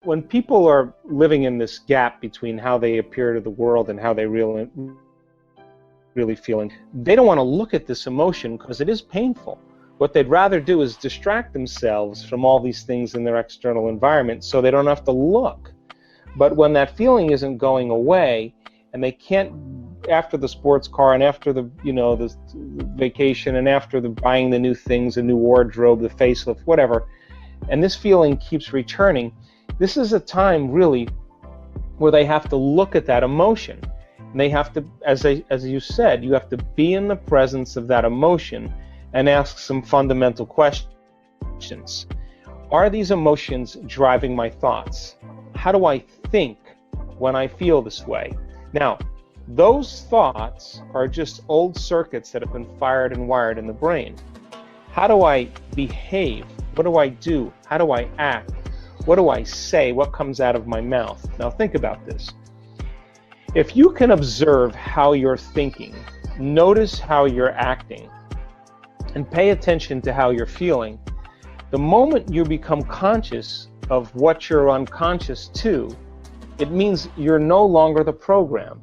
when people are living in this gap between how they appear to the world and how they really feeling, they don't want to look at this emotion because it is painful. What they'd rather do is distract themselves from all these things in their external environment so they don't have to look. But when that feeling isn't going away, and they can't, after the sports car and after the, the vacation and after the buying the new things, the new wardrobe, the facelift, whatever, and this feeling keeps returning, this is a time really where they have to look at that emotion. And they have to, as you said, you have to be in the presence of that emotion and ask some fundamental questions. Are these emotions driving my thoughts? How do I think when I feel this way? Now, those thoughts are just old circuits that have been fired and wired in the brain. How do I behave? What do I do? How do I act? What do I say? What comes out of my mouth? Now think about this. If you can observe how you're thinking, notice how you're acting, and pay attention to how you're feeling, the moment you become conscious of what you're unconscious to, it means you're no longer the program.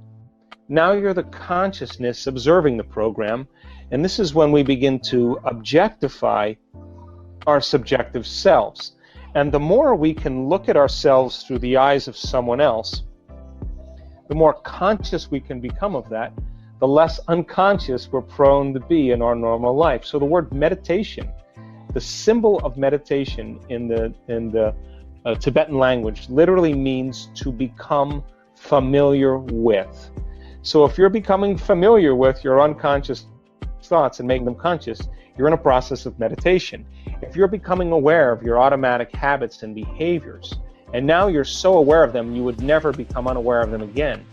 Now you're the consciousness observing the program, and this is when we begin to objectify our subjective selves. And the more we can look at ourselves through the eyes of someone else, the more conscious we can become of that, the less unconscious we're prone to be in our normal life. So the word meditation, the symbol of meditation in the Tibetan language literally means to become familiar with. So if you're becoming familiar with your unconscious thoughts and making them conscious, you're in a process of meditation. If you're becoming aware of your automatic habits and behaviors, and now you're so aware of them you would never become unaware of them again,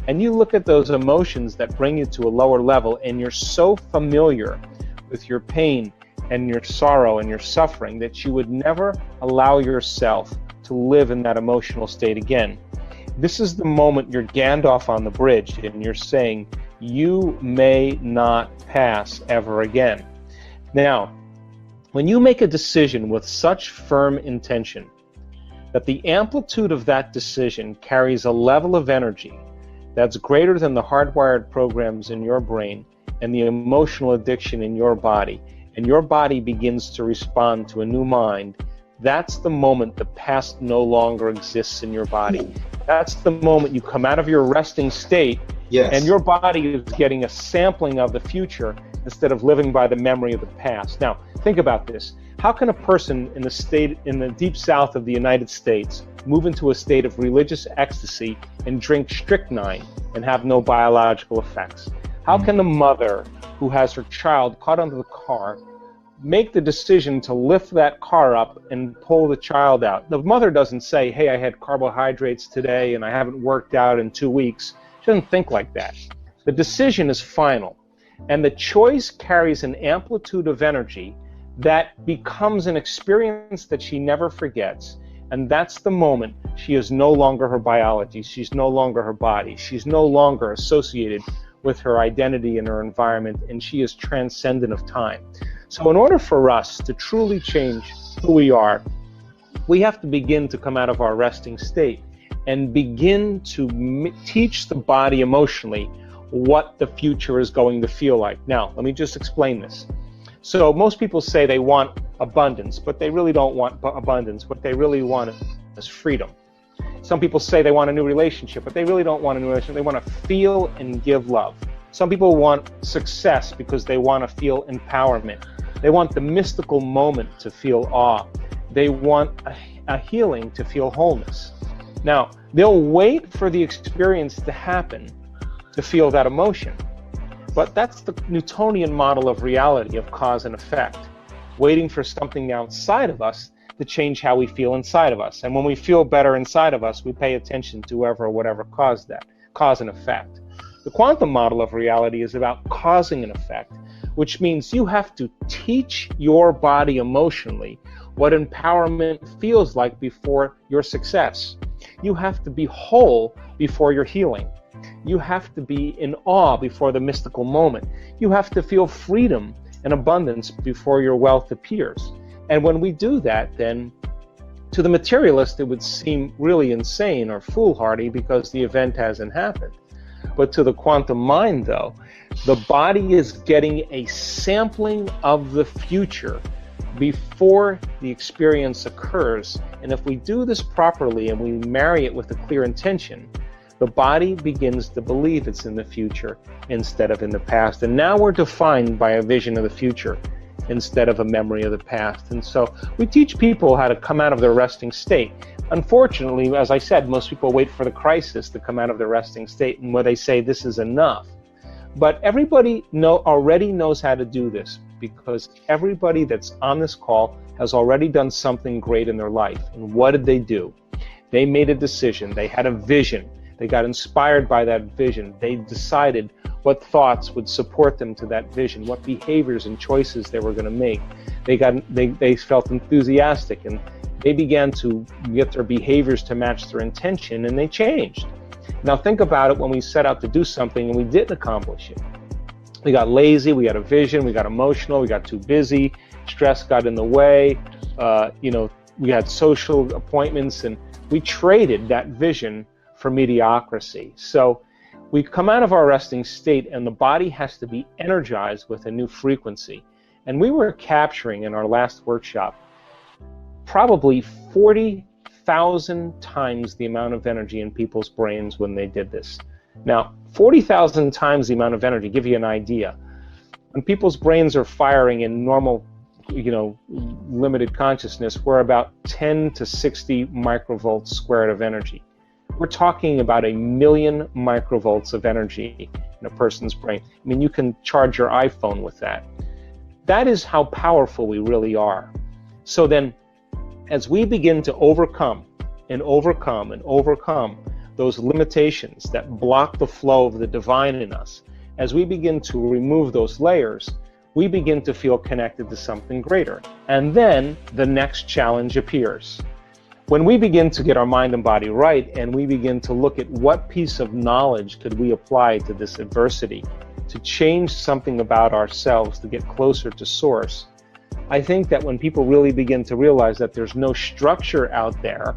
and you look at those emotions that bring you to a lower level, and you're so familiar with your pain and your sorrow and your suffering that you would never allow yourself to live in that emotional state again. This is the moment you're Gandalf on the bridge and you're saying, you may not pass ever again. Now, when you make a decision with such firm intention that the amplitude of that decision carries a level of energy that's greater than the hardwired programs in your brain and the emotional addiction in your body, and your body begins to respond to a new mind, that's the moment the past no longer exists in your body. That's the moment you come out of your resting state, yes, and your body is getting a sampling of the future instead of living by the memory of the past. Now, think about this. How can a person in the deep south of the United States move into a state of religious ecstasy and drink strychnine and have no biological effects? How can a mother who has her child caught under the car make the decision to lift that car up and pull the child out? The mother doesn't say, hey, I had carbohydrates today and I haven't worked out in 2 weeks. She doesn't think like that. The decision is final, and the choice carries an amplitude of energy that becomes an experience that she never forgets. And that's the moment she is no longer her biology, she's no longer her body, she's no longer associated with her identity and her environment, and she is transcendent of time. So in order for us to truly change who we are, we have to begin to come out of our resting state and begin to teach the body emotionally what the future is going to feel like. Now, let me just explain this. So most people say they want abundance, but they really don't want abundance. What they really want is freedom. Some people say they want a new relationship, but they really don't want a new relationship. They want to feel and give love. Some people want success because they want to feel empowerment. They want the mystical moment to feel awe. They want a healing to feel wholeness. Now, they'll wait for the experience to happen to feel that emotion. But that's the Newtonian model of reality, of cause and effect, waiting for something outside of us to change how we feel inside of us. And when we feel better inside of us, we pay attention to whoever or whatever caused that, cause and effect. The quantum model of reality is about causing an effect, which means you have to teach your body emotionally what empowerment feels like before your success. You have to be whole before your healing. You have to be in awe before the mystical moment. You have to feel freedom and abundance before your wealth appears. And when we do that, then To the materialist, it would seem really insane or foolhardy because the event hasn't happened. But to the quantum mind, though, the body is getting a sampling of the future before the experience occurs. And if we do this properly and we marry it with a clear intention, the body begins to believe it's in the future instead of in the past. And now we're defined by a vision of the future instead of a memory of the past. And so we teach people how to come out of their resting state. Unfortunately, as I said, most people wait for the crisis to come out of their resting state, and where they say this is enough. But everybody already knows how to do this, because everybody that's on this call has already done something great in their life. And what did they do? They made a decision. They had a vision. They got inspired by that vision. They decided what thoughts would support them to that vision, what behaviors and choices they were going to make. They felt enthusiastic, and they began to get their behaviors to match their intention, and they changed. Now think about it when we set out to do something and we didn't accomplish it. We got lazy, we had a vision, we got emotional, we got too busy, stress got in the way, we had social appointments, and we traded that vision for mediocrity. So we come out of our resting state, and the body has to be energized with a new frequency. And we were capturing in our last workshop probably 40,000 times the amount of energy in people's brains when they did this. Now, 40,000 times the amount of energy, give you an idea. When people's brains are firing in normal, limited consciousness, we're about 10 to 60 microvolts squared of energy. We're talking about 1 million microvolts of energy in a person's brain. I mean, you can charge your iPhone with that. That is how powerful we really are. So then, as we begin to overcome and overcome and overcome those limitations that block the flow of the divine in us, as we begin to remove those layers, we begin to feel connected to something greater. And then the next challenge appears. When we begin to get our mind and body right, and we begin to look at what piece of knowledge could we apply to this adversity to change something about ourselves, to get closer to source, I think that when people really begin to realize that there's no structure out there,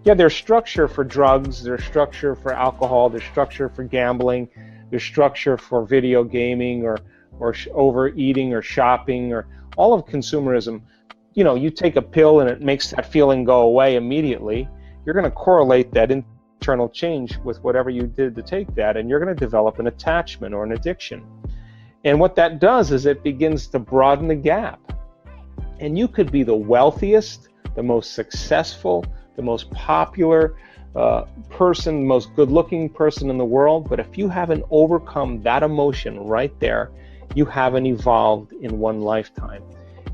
there's structure for drugs, there's structure for alcohol, there's structure for gambling, there's structure for video gaming or overeating or shopping or all of consumerism. You take a pill and it makes that feeling go away immediately. You're going to correlate that internal change with whatever you did to take that, and you're going to develop an attachment or an addiction. And what that does is it begins to broaden the gap. And you could be the wealthiest, the most successful, the most popular person, the most good-looking person in the world, but if you haven't overcome that emotion right there, you haven't evolved in one lifetime.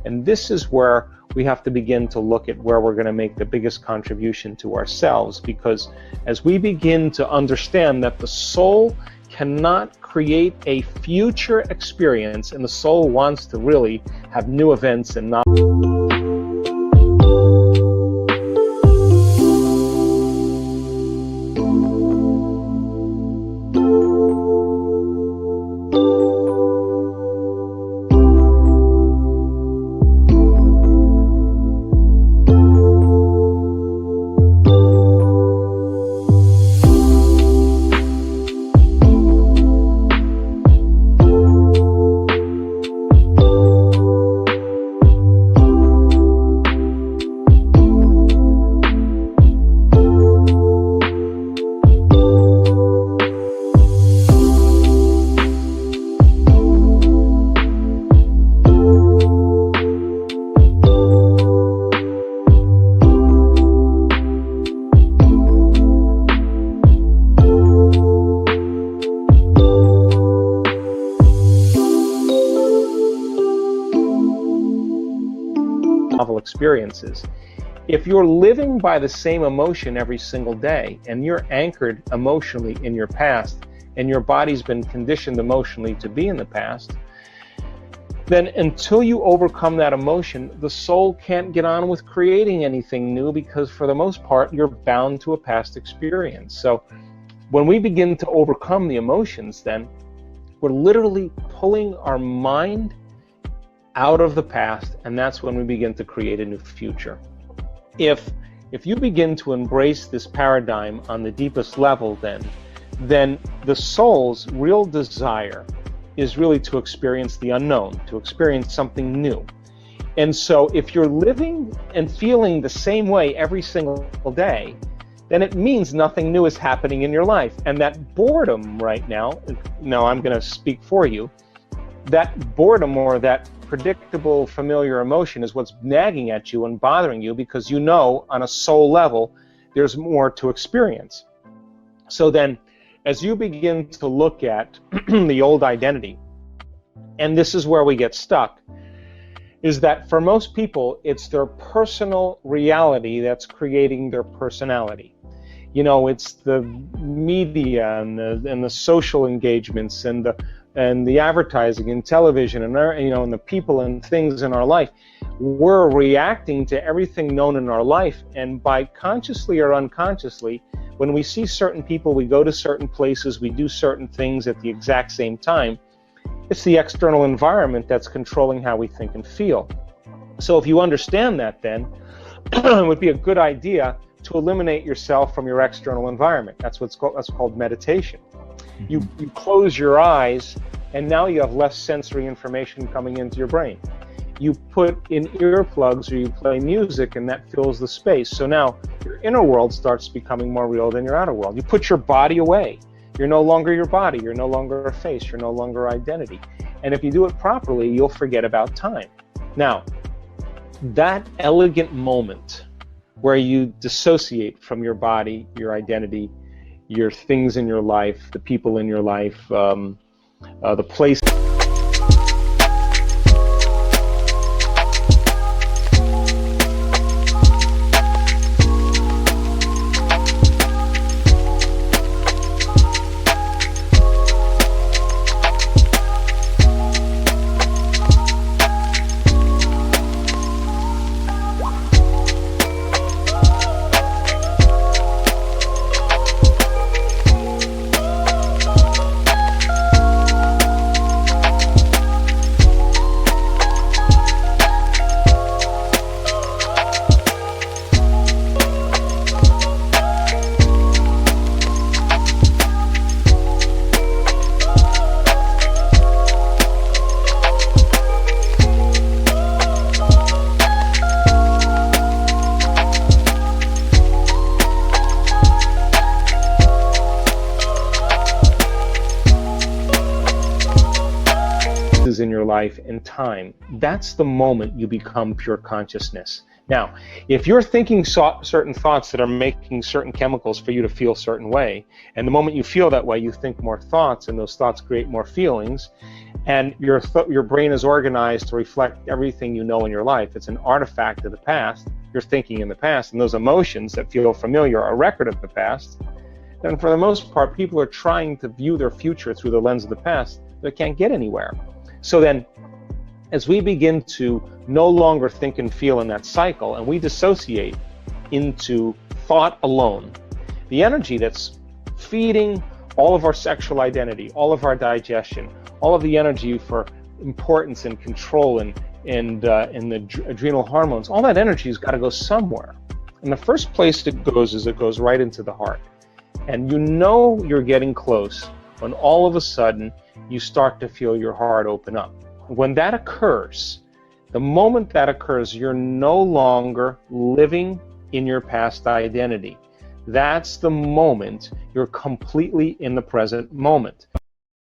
And this is where we have to begin to look at where we're going to make the biggest contribution to ourselves, because as we begin to understand that the soul cannot create a future experience, and the soul wants to really have new events and not novel experiences. If you're living by the same emotion every single day, and you're anchored emotionally in your past, and your body's been conditioned emotionally to be in the past, then until you overcome that emotion, the soul can't get on with creating anything new, because for the most part, you're bound to a past experience. So when we begin to overcome the emotions, then we're literally pulling our mind out of the past, and that's when we begin to create a new future. If If you begin to embrace this paradigm on the deepest level, then the soul's real desire is really to experience the unknown, to experience something new. And so if you're living and feeling the same way every single day, then it means nothing new is happening in your life. And that boredom right now, I'm going to speak for you, that boredom or that predictable, familiar emotion is what's nagging at you and bothering you, because you know on a soul level there's more to experience. So then, as you begin to look at the old identity, and this is where we get stuck, is that for most people it's their personal reality that's creating their personality. You know, it's the media and the social engagements and the advertising and television and and the people and things in our life. We're reacting to everything known in our life, and by consciously or unconsciously, when we see certain people, we go to certain places, we do certain things at the exact same time. It's the external environment that's controlling how we think and feel. So if you understand that, then it would be a good idea to eliminate yourself from your external environment. That's called meditation. You close your eyes, and now you have less sensory information coming into your brain. You put in earplugs or you play music, and that fills the space. So now your inner world starts becoming more real than your outer world. You put your body away. You're no longer your body. You're no longer a face. You're no longer identity. And if you do it properly, you'll forget about time. Now, that elegant moment where you dissociate from your body, your identity, your things in your life, the people in your life, the place. In your life and time, that's the moment you become pure consciousness. Now, if you're thinking certain thoughts that are making certain chemicals for you to feel a certain way, and the moment you feel that way, you think more thoughts, and those thoughts create more feelings, and your brain is organized to reflect everything you know in your life. It's an artifact of the past. You're thinking in the past, and those emotions that feel familiar are a record of the past. Then for the most part, people are trying to view their future through the lens of the past. They can't get anywhere. So then, as we begin to no longer think and feel in that cycle, and we dissociate into thought alone, the energy that's feeding all of our sexual identity, all of our digestion, all of the energy for importance and control and the adrenal hormones, all that energy has got to go somewhere. And the first place it goes right into the heart. And you know you're getting close when all of a sudden you start to feel your heart open up. When that occurs, the moment that occurs, you're no longer living in your past identity. That's the moment you're completely in the present moment.